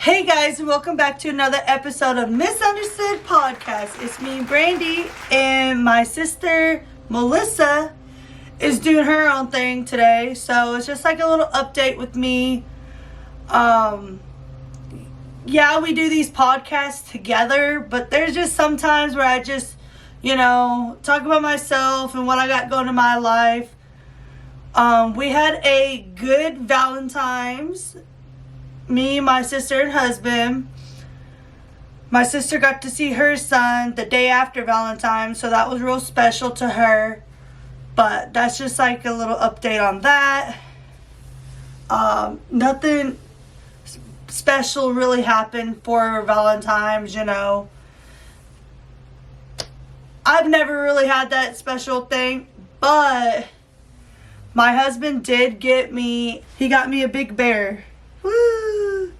Hey guys, and welcome back to another episode of MisUnderstood podcast. It's me, Brandy, and my sister, Melissa, is doing her own thing today. So it's just like a little update with me. Yeah, we do these podcasts together, but there's just some times where I just, talk about myself and what I got going in my life. We had a good Valentine's. Me, my sister, and husband. My sister got to see her son the day after Valentine's, so that was real special to her. But that's just like a little update on that. Nothing special really happened for Valentine's, I've never really had that special thing, but my husband did he got me a big bear. Woo!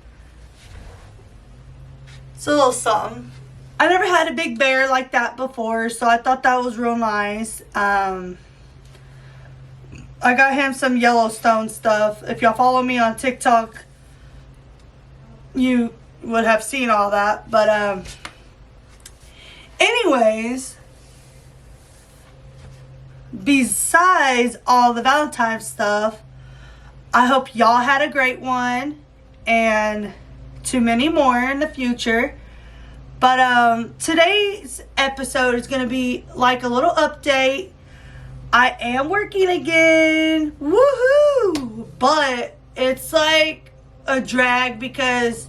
It's a little something. I never had a big bear like that before, so I thought that was real nice. I got him some Yellowstone stuff. If y'all follow me on TikTok, you would have seen all that. But anyways, besides all the Valentine's stuff, I hope y'all had a great one and too many more in the future. But today's episode is going to be like a little update. I am working again. Woohoo! But it's like a drag because,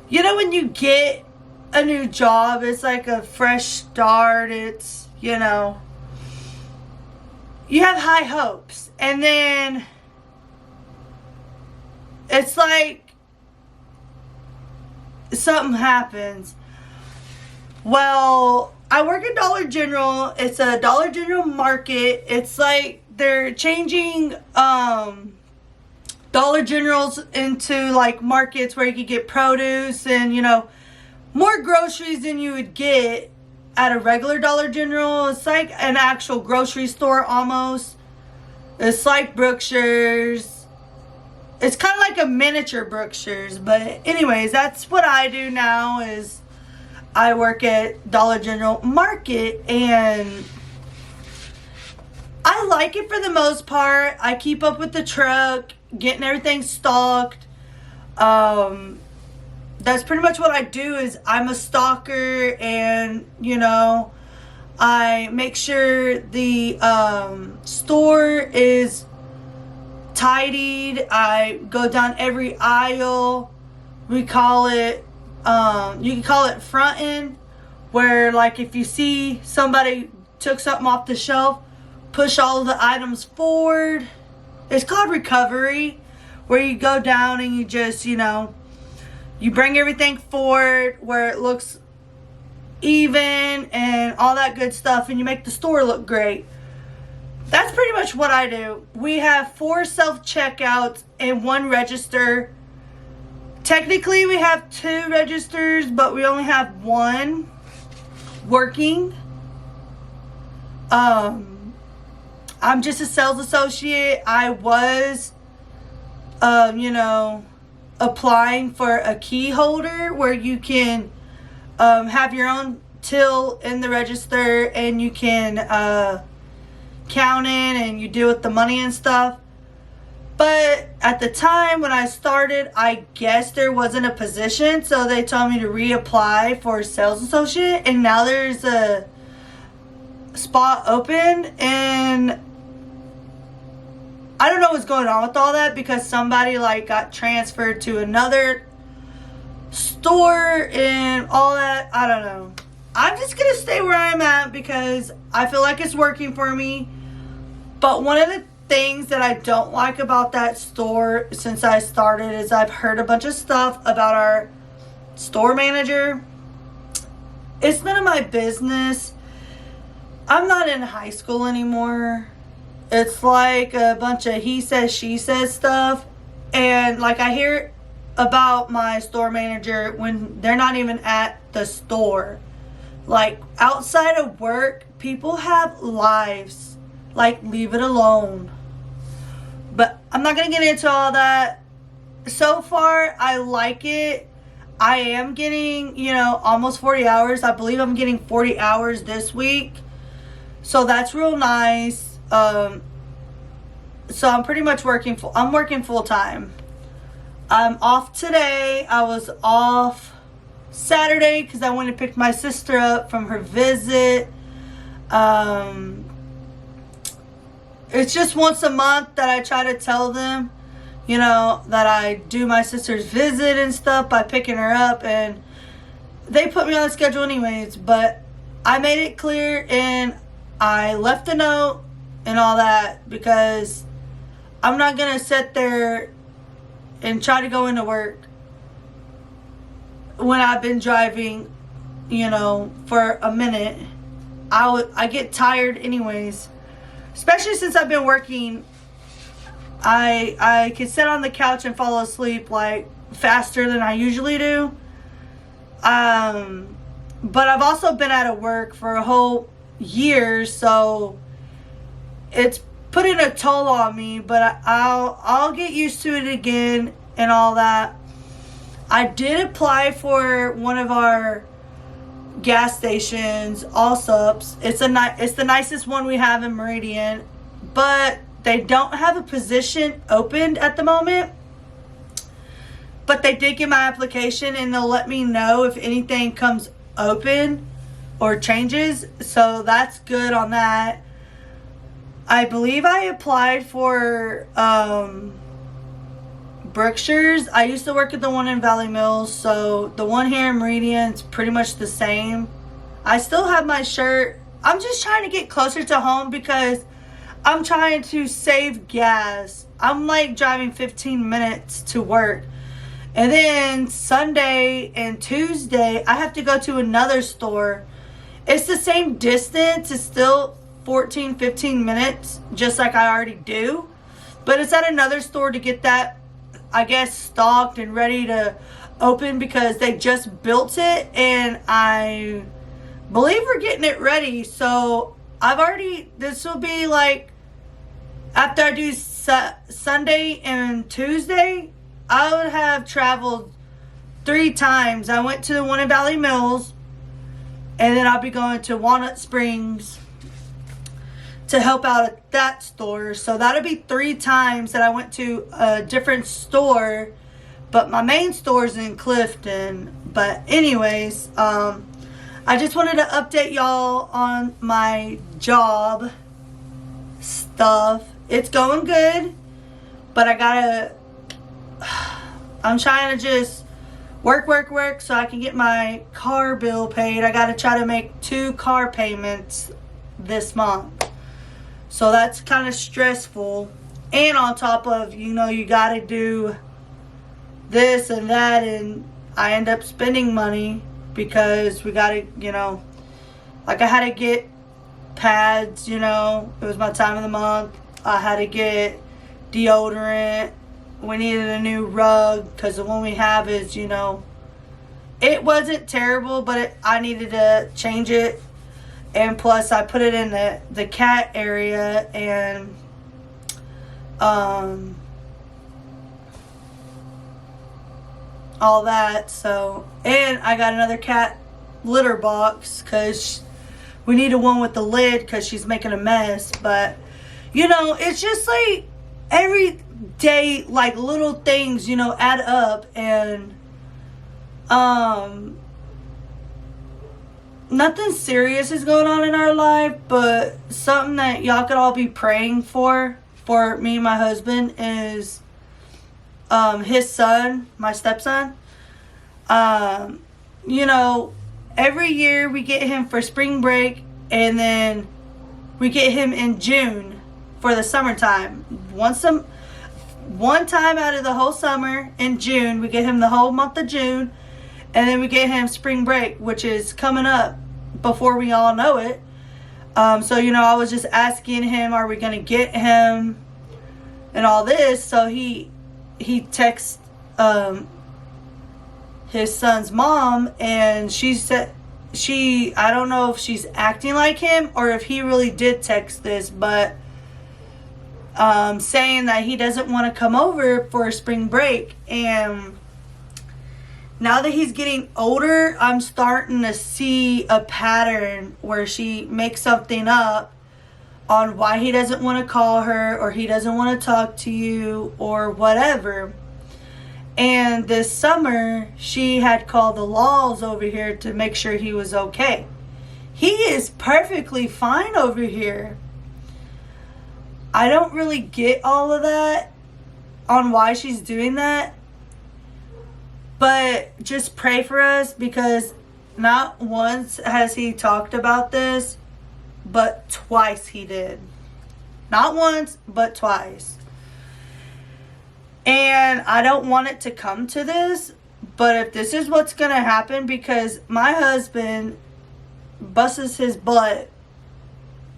when you get a new job, it's like a fresh start. It's, you have high hopes. And then it's like something happens. Well, I work at Dollar General. It's a Dollar General market. It's like they're changing Dollar Generals into like markets where you could get produce and, more groceries than you would get at a regular Dollar General. It's like an actual grocery store almost. It's like Brookshire's. It's kind of like a miniature Brookshire's, but anyways, that's what I do now is I work at Dollar General Market, and I like it for the most part. I keep up with the truck, getting everything stocked. That's pretty much what I do is I'm a stalker, and, I make sure the store is tidied. I go down every aisle. We call it you can call it fronting, where like if you see somebody took something off the shelf, push all of the items forward. It's called recovery, where you go down and you just you bring everything forward where it looks even and all that good stuff, and you make the store look great. That's pretty much what I do. We have 4 self-checkouts and 1 register. Technically, we have 2 registers, but we only have 1 working. I'm just a sales associate. I was, applying for a key holder where you can have your own till in the register, and you can count in and you deal with the money and stuff. But at the time when I started, I guess there wasn't a position, so they told me to reapply for sales associate, and now there's a spot open, and I don't know what's going on with all that because somebody like got transferred to another store and all that. I don't know. I'm just gonna stay where I'm at because I feel like it's working for me. But one of the things that I don't like about that store since I started is I've heard a bunch of stuff about our store manager. It's none of my business. I'm not in high school anymore. It's like a bunch of he says, she says stuff. And like I hear about my store manager when they're not even at the store. Like outside of work, people have lives. Like, leave it alone. But I'm not going to get into all that. So far, I like it. I am getting, almost 40 hours. I believe I'm getting 40 hours this week. So that's real nice. So I'm pretty much working full time. I'm off today. I was off Saturday because I went to pick my sister up from her visit. It's just once a month that I try to tell them, that I do my sister's visit and stuff by picking her up, and they put me on the schedule anyways. But I made it clear and I left a note and all that, because I'm not gonna sit there and try to go into work when I've been driving, for a minute. I get tired anyways, especially since I've been working. I can sit on the couch and fall asleep like faster than I usually do. But I've also been out of work for a whole year, so it's putting a toll on me. But I'll get used to it again and all that. I did apply for one of our gas stations, Allsups. It's the nicest one we have in Meridian, but they don't have a position opened at the moment. But they did get my application, and they'll let me know if anything comes open or changes. So that's good on that. I believe I applied for Brookshire's. I used to work at the one in Valley Mills, so the one here in Meridian is pretty much the same. I still have my shirt. I'm just trying to get closer to home because I'm trying to save gas. I'm like driving 15 minutes to work. And then Sunday and Tuesday, I have to go to another store. It's the same distance. It's still 14, 15 minutes, just like I already do. But it's at another store to get that, I guess, stocked and ready to open, because they just built it. And I believe we're getting it ready. So this will be like, after I do Sunday and Tuesday, I would have traveled 3 times. I went to the one in Valley Mills, and then I'll be going to Walnut Springs to help out at that store. So that'll be 3 times that I went to a different store, but my main store is in Clifton. But anyways, I just wanted to update y'all on my job stuff. It's going good, but I'm trying to just work so I can get my car bill paid. I gotta try to make 2 car payments this month. So that's kind of stressful. And on top of, you gotta do this and that, and I end up spending money because we gotta, like I had to get pads, it was my time of the month. I had to get deodorant. We needed a new rug because the one we have is, it wasn't terrible, but I needed to change it. And plus I put it in the cat area, and all that. So, and I got another cat litter box because we needed one with the lid because she's making a mess. But it's just like every day, like little things, add up. And nothing serious is going on in our life, but something that y'all could all be praying for me and my husband is his son, my stepson. Every year we get him for spring break, and then we get him in June for the summertime. One time out of the whole summer in June, we get him the whole month of June, and then we get him spring break, which is coming up before we all know it. So I was just asking him, are we gonna get him and all this? So he texts his son's mom, and she said, I don't know if she's acting like him or if he really did text this, but saying that he doesn't want to come over for a spring break. And now that he's getting older, I'm starting to see a pattern where she makes something up on why he doesn't want to call her, or he doesn't want to talk to you, or whatever. And this summer, she had called the laws over here to make sure he was okay. He is perfectly fine over here. I don't really get all of that on why she's doing that. But just pray for us, because not once has he talked about this, but twice he did. Not once, but twice. And I don't want it to come to this, but if this is what's going to happen, because my husband busts his butt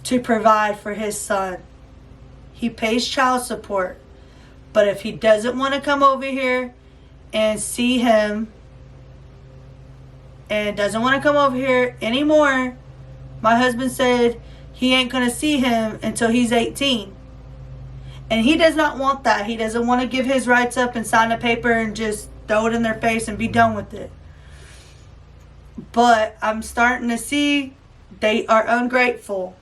to provide for his son. He pays child support. But if he doesn't want to come over here and see him, and doesn't want to come over here anymore, my husband said he ain't going to see him until he's 18. And he does not want that. He doesn't want to give his rights up and sign a paper and just throw it in their face and be done with it. But I'm starting to see they are ungrateful.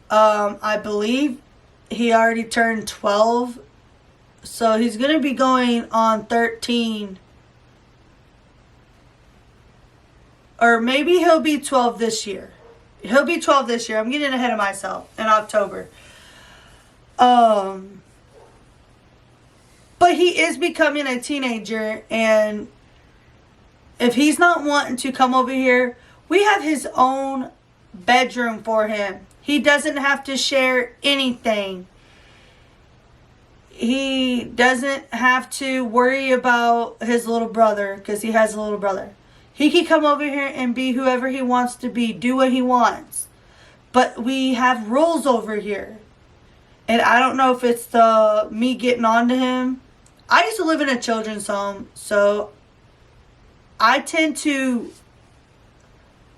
I believe he already turned 12. So he's going to be going on 13. Or maybe he'll be 12 this year. He'll be 12 this year. I'm getting ahead of myself in October. But he is becoming a teenager, and if he's not wanting to come over here, we have his own bedroom for him. He doesn't have to share anything. He doesn't have to worry about his little brother, because he has a little brother. He can come over here and be whoever he wants to be, do what he wants. But we have rules over here. And I don't know if it's me getting on to him. I used to live in a children's home, so I tend to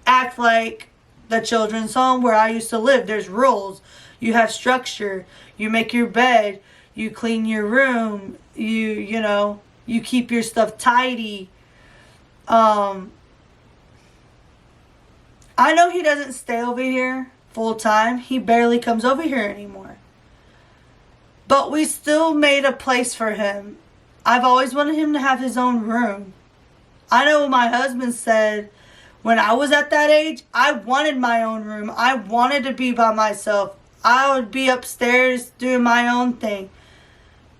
act like the children's home where I used to live. There's rules. You have structure. You make your bed. You clean your room. You keep your stuff tidy. I know he doesn't stay over here full time. He barely comes over here anymore. But we still made a place for him. I've always wanted him to have his own room. I know my husband said when I was at that age, I wanted my own room. I wanted to be by myself. I would be upstairs doing my own thing.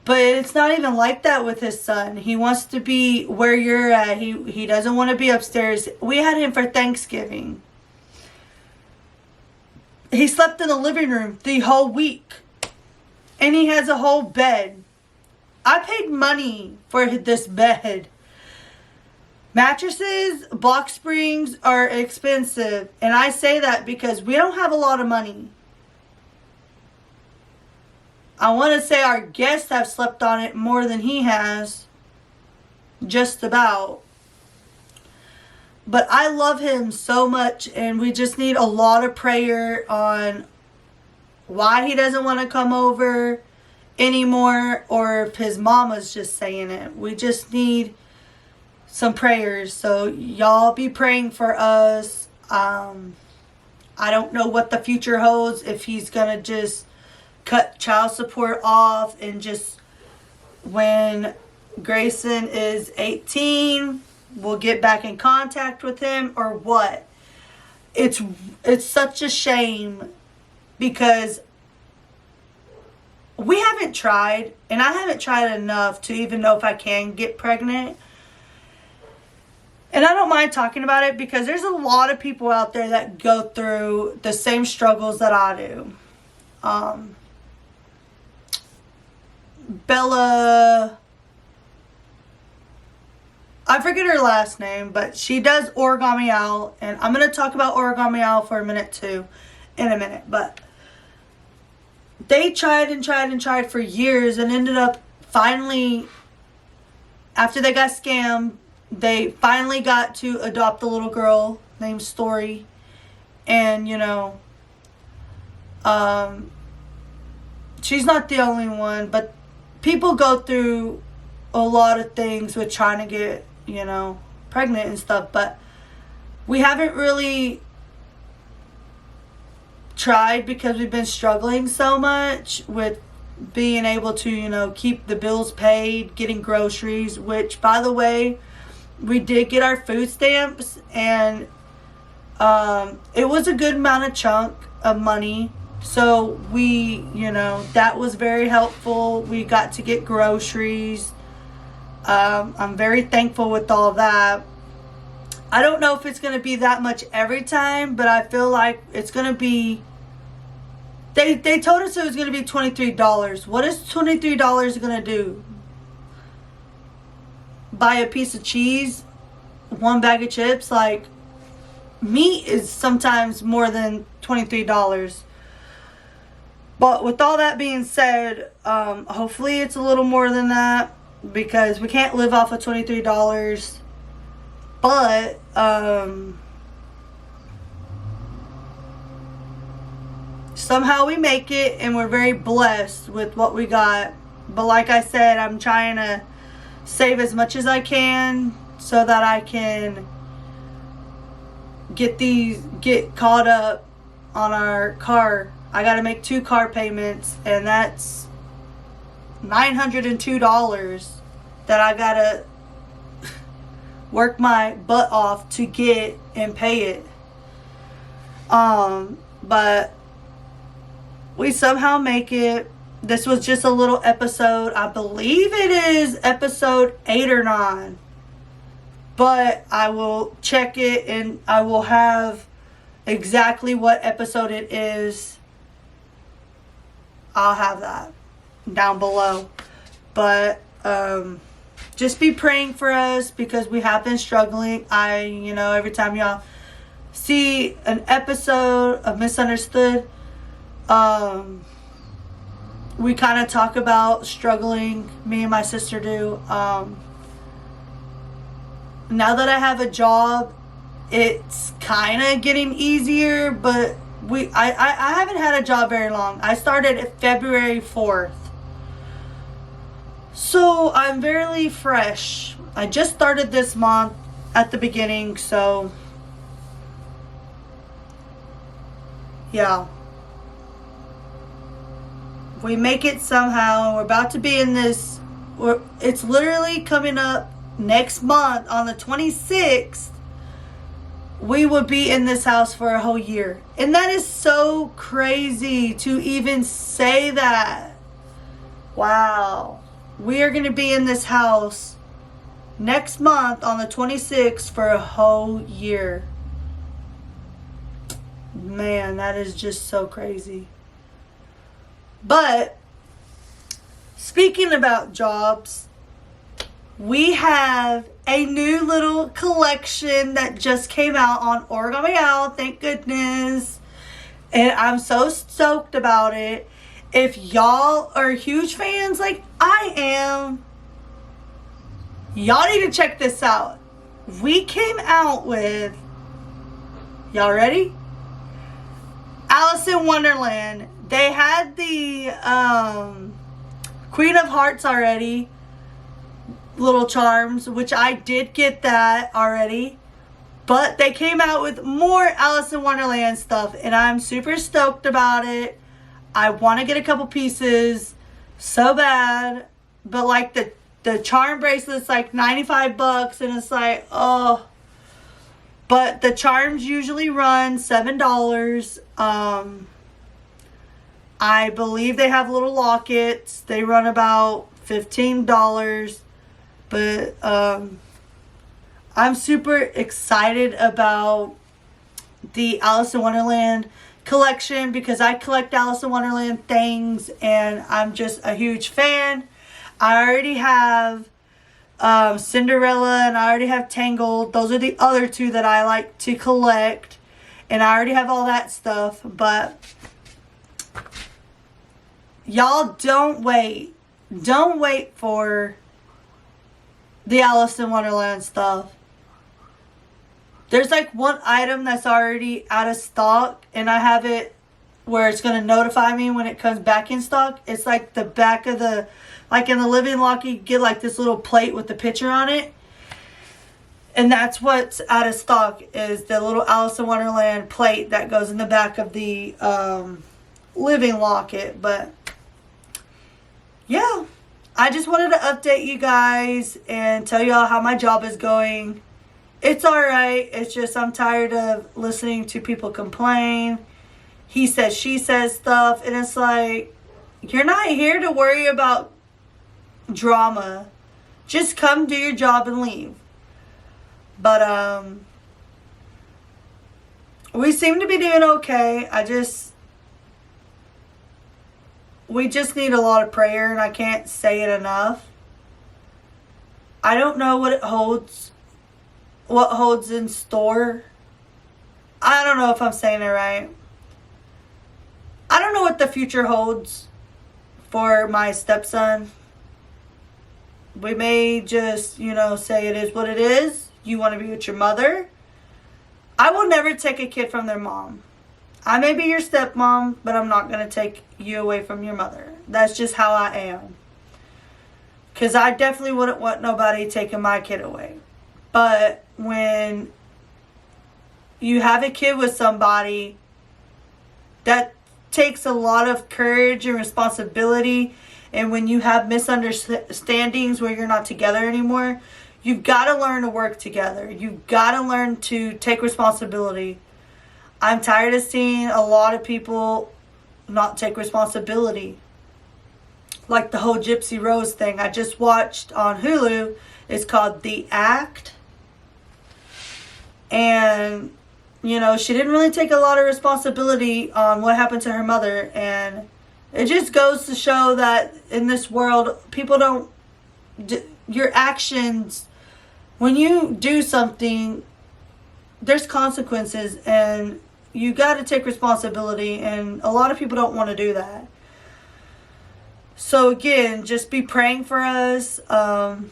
But it's not even like that with his son. He wants to be where you're at. He doesn't want to be upstairs. We had him for Thanksgiving. He slept in the living room the whole week. And he has a whole bed. I paid money for this bed. Mattresses, box springs are expensive. And I say that because we don't have a lot of money. I want to say our guests have slept on it more than he has. Just about. But I love him so much, and we just need a lot of prayer on why he doesn't want to come over anymore, or if his mama's just saying it. We just need some prayers. So y'all be praying for us. I don't know what the future holds, if he's going to just cut child support off and just, when Grayson is 18, we'll get back in contact with him, or what. It's such a shame, because we haven't tried, and I haven't tried enough to even know if I can get pregnant. And I don't mind talking about it, because there's a lot of people out there that go through the same struggles that I do. Bella, I forget her last name, but she does Origami Owl, and I'm going to talk about Origami Owl for a minute too, in a minute. But they tried and tried and tried for years, and ended up finally, after they got scammed, they finally got to adopt a little girl named Story. And, she's not the only one, but people go through a lot of things with trying to get, pregnant and stuff. But we haven't really tried because we've been struggling so much with being able to, keep the bills paid, getting groceries, which, by the way, we did get our food stamps, and it was a good amount of chunk of money. So we, that was very helpful. We got to get groceries. I'm very thankful with all that. I don't know if it's going to be that much every time, but I feel like it's going to be... They told us it was going to be $23. What is $23 going to do? Buy a piece of cheese? One bag of chips? Like, meat is sometimes more than $23. But with all that being said, hopefully it's a little more than that, because we can't live off of $23. But somehow we make it, and we're very blessed with what we got. But like I said, I'm trying to save as much as I can so that I can get caught up on our car. I gotta make 2 car payments, and that's $902 that I gotta work my butt off to get and pay it. But we somehow make it. This was just a little episode. I believe it is episode 8 or 9. But I will check it, and I will have exactly what episode it is. I'll have that down below. But just be praying for us, because we have been struggling. Every time y'all see an episode of MisUnderstood, we kind of talk about struggling. Me and my sister do. Now that I have a job, it's kind of getting easier, but I haven't had a job very long. I started February 4th. So I'm very fresh. I just started this month at the beginning, so yeah. We make it somehow. We're about to be in this. It's literally coming up next month on the 26th. We will be in this house for a whole year. And that is so crazy to even say that. Wow. We are going to be in this house next month on the 26th for a whole year. Man, that is just so crazy. But speaking about jobs, we have a new little collection that just came out on Origami Owl, thank goodness. And I'm so stoked about it. If y'all are huge fans like I am, y'all need to check this out. We came out with, y'all ready? Alice in Wonderland. They had the Queen of Hearts already, little charms, which I did get that already. But they came out with more Alice in Wonderland stuff, and I'm super stoked about it. I want to get a couple pieces so bad, but like the charm bracelet's like $95, and it's like, oh. But the charms usually run $7. I believe they have little lockets. They run about $15. But I'm super excited about the Alice in Wonderland collection, because I collect Alice in Wonderland things, and I'm just a huge fan. I already have Cinderella, and I already have Tangled. Those are the other two that I like to collect, and I already have all that stuff. But y'all don't wait for the Alice in Wonderland stuff. There's like one item that's already out of stock, and I have it where it's going to notify me when it comes back in stock. It's like the back of the, like in the living lock, you get like this little plate with the picture on it. And that's what's out of stock, is the little Alice in Wonderland plate that goes in the back of the living locket. But yeah, I just wanted to update you guys and tell y'all how my job is going. It's alright. It's just I'm tired of listening to people complain. He says, she says stuff. And it's like, you're not here to worry about drama. Just come do your job and leave. But we seem to be doing okay. We just need a lot of prayer, and I can't say it enough. I don't know what holds in store. I don't know if I'm saying it right. I don't know what the future holds for my stepson. We may just, say it is what it is. You want to be with your mother. I will never take a kid from their mom. I may be your stepmom, but I'm not going to take you away from your mother. That's just how I am. Because I definitely wouldn't want nobody taking my kid away. But when you have a kid with somebody, that takes a lot of courage and responsibility. And when you have misunderstandings where you're not together anymore, you've got to learn to work together. You've got to learn to take responsibility. I'm tired of seeing a lot of people not take responsibility. Like the whole Gypsy Rose thing I just watched on Hulu. It's called The Act. And, she didn't really take a lot of responsibility on what happened to her mother. And it just goes to show that in this world, people don't... Your actions, when you do something, there's consequences, and you got to take responsibility, and a lot of people don't want to do that. So again, just be praying for us. I'm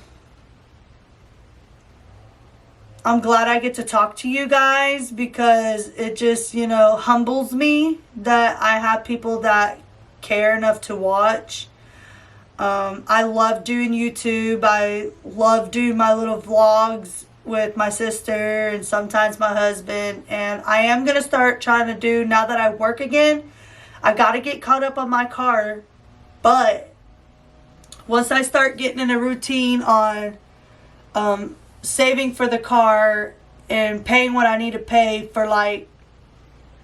glad I get to talk to you guys, because it just, humbles me that I have people that care enough to watch. I love doing YouTube. I love doing my little vlogs with my sister and sometimes my husband. And I am going to start trying to do, now that I work again, I got to get caught up on my car. But once I start getting in a routine on saving for the car and paying what I need to pay for, like,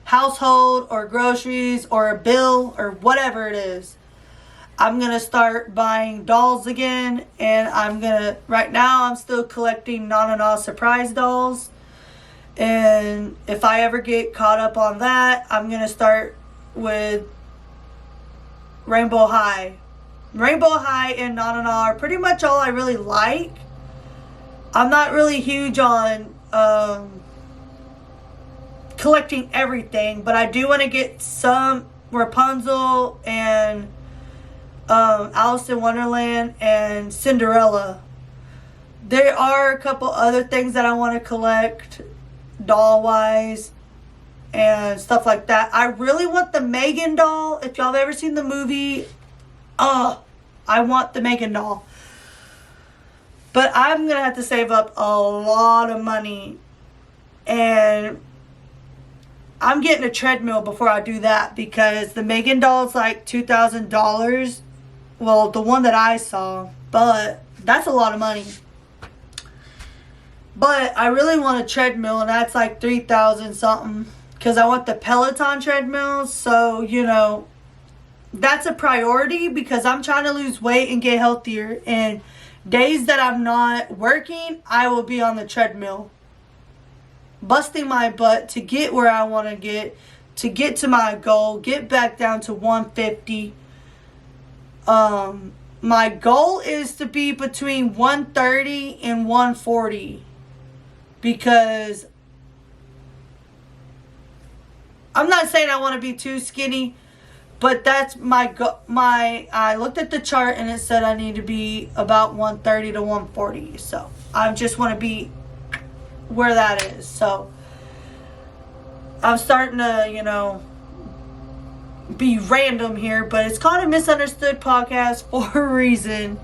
household or groceries or a bill or whatever it is, I'm going to start buying dolls again. And right now I'm still collecting Na surprise dolls. And if I ever get caught up on that, I'm going to start with Rainbow High. Rainbow High and Na are pretty much all I really like. I'm not really huge on collecting everything, but I do want to get some Rapunzel and Alice in Wonderland and Cinderella. There are a couple other things that I want to collect doll wise and stuff like that. I really want the Megan doll. If y'all have ever seen the movie, I want the Megan doll. But I'm going to have to save up a lot of money. And I'm getting a treadmill before I do that, because the Megan doll is like $2,000. Well, the one that I saw. But that's a lot of money. But I really want a treadmill, and that's like $3,000 something. Because I want the Peloton treadmill. So, that's a priority, because I'm trying to lose weight and get healthier. And days that I'm not working, I will be on the treadmill, busting my butt to get where I want to get to my goal, get back down to 150. My goal is to be between 130 and 140, because I'm not saying I want to be too skinny, but that's I looked at the chart and it said I need to be about 130 to 140. So I just want to be where that is. So I'm starting to, be random here, but it's called a Misunderstood podcast for a reason.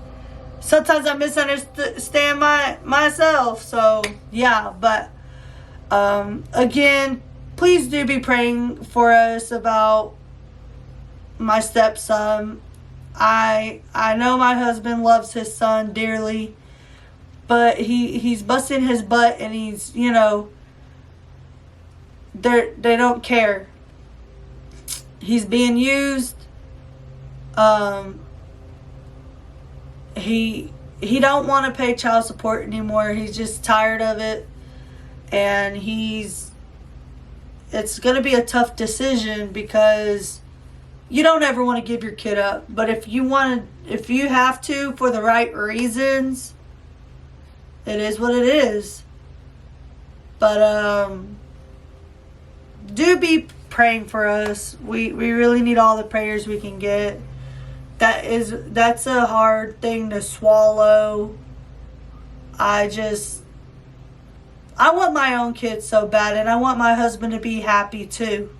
Sometimes I misunderstand myself, so yeah. But again, please do be praying for us about my stepson. I know my husband loves his son dearly, but he's busting his butt, and he's, you know, they don't care. He's being used. He don't want to pay child support anymore. He's just tired of it, and it's going to be a tough decision, because you don't ever want to give your kid up. But if you have to for the right reasons, it is what it is. But do be praying for us. We really need all the prayers we can get. That's a hard thing to swallow. I want my own kids so bad, and I want my husband to be happy too.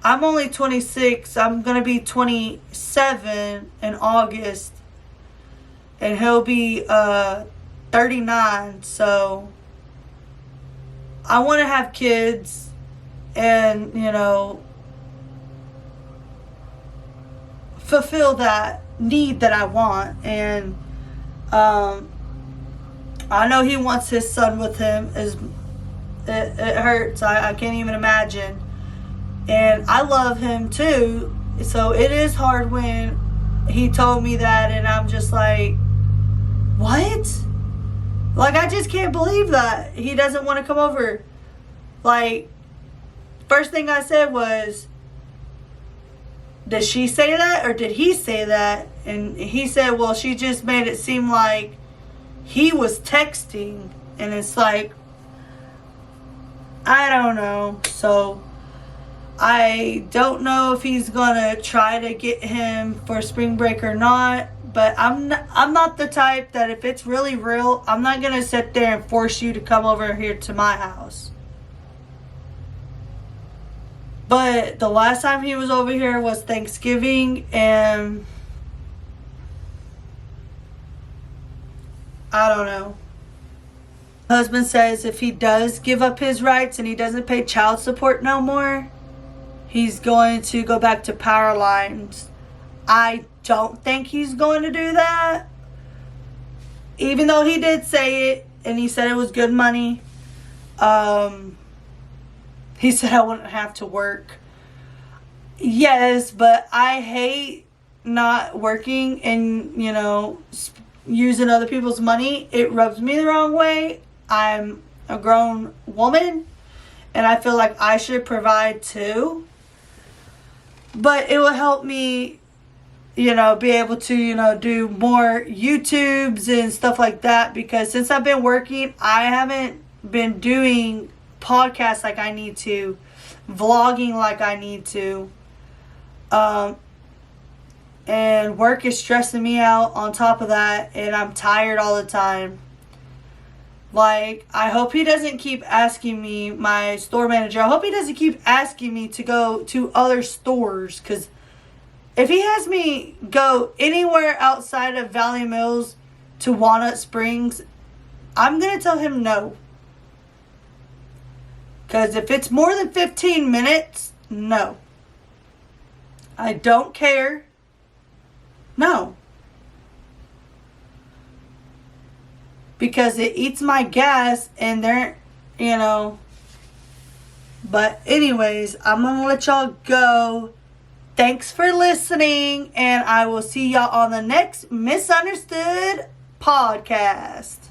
I'm only 26. I'm going to be 27 in August, and he'll be 39. So I want to have kids, and, you know, fulfill that need that I want. And I know he wants his son with him. It hurts. I can't even imagine. And I love him too. So it is hard when he told me that, and I'm just like, what? Like, I just can't believe that he doesn't want to come over. Like, first thing I said was, did she say that or did he say that? And he said, well, she just made it seem like he was texting. And it's like, I don't know. So I don't know if he's gonna try to get him for spring break or not. But I'm not the type that, if it's really real, I'm not gonna sit there and force you to come over here to my house. But the last time he was over here was Thanksgiving, and I don't know. My husband says if he does give up his rights and he doesn't pay child support no more, he's going to go back to power lines. I don't think he's going to do that. Even though he did say it, and he said it was good money. He said I wouldn't have to work. Yes, but I hate not working and, you know, using other people's money. It rubs me the wrong way. I'm a grown woman, and I feel like I should provide too. But it will help me, you know, be able to, you know, do more YouTubes and stuff like that, because since I've been working, I haven't been doing podcasts like I need to, vlogging like I need to, and work is stressing me out on top of that, and I'm tired all the time. Like, I hope he doesn't keep asking me, my store manager, I hope he doesn't keep asking me to go to other stores, because if he has me go anywhere outside of Valley Mills to Walnut Springs, I'm going to tell him no. Because if it's more than 15 minutes, no. I don't care. No. Because it eats my gas, and they're, you know. But anyways, I'm going to let y'all go. Thanks for listening, and I will see y'all on the next Misunderstood podcast.